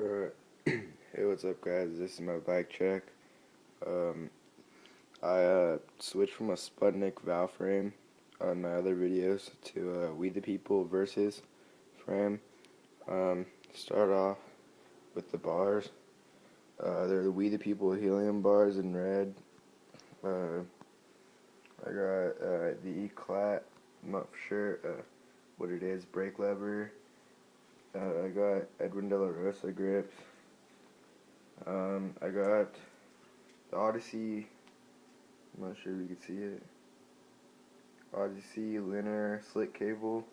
Alright. Hey, what's up, guys? This is my bike check. Um, I switched from a Sputnik valve frame on my other videos to a We the People Versus frame. Start off with the bars. They're the We the People helium bars in red. I got the Eclat. I'm not sure what it is. Brake lever. I got Edwin De La Rosa grips. I got the Odyssey, I'm not sure if you can see it, Odyssey linear slick cable.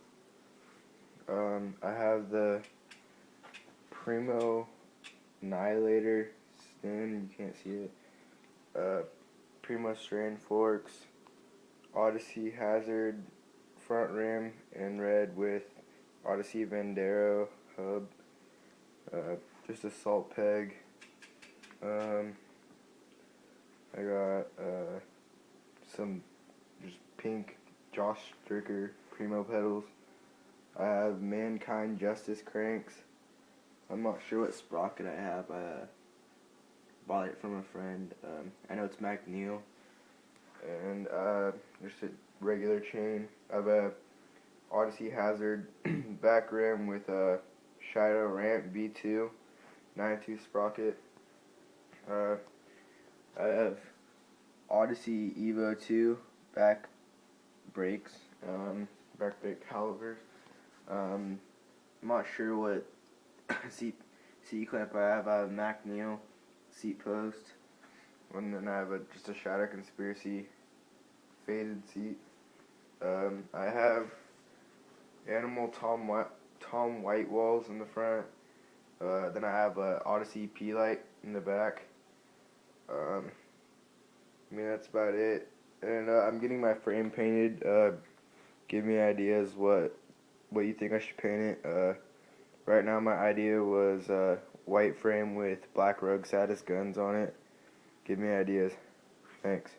I have the Primo Annihilator stand, you can't see it, Primo Strain forks, Odyssey Hazard front rim in red with Odyssey Vandero hub, just a salt peg. I got some just pink Josh Stricker Primo pedals. I have Mankind Justice cranks. I'm not sure what sprocket I have. I bought it from a friend. I know it's McNeil. And just a regular chain. I have a Odyssey Hazard back rim with a Shadow Ramp V2 92 sprocket. I have Odyssey Evo 2 back brakes, back brake calipers. I'm not sure what seat clamp I have. I have McNeil seat post, and then I have just a Shadow Conspiracy faded seat. I have Animal Tom White walls in the front. Then I have a Odyssey P light in the back. I mean, that's about it. And I'm getting my frame painted. Give me ideas what you think I should paint it. Right now my idea was white frame with black rug saddest guns on it. Give me ideas. Thanks.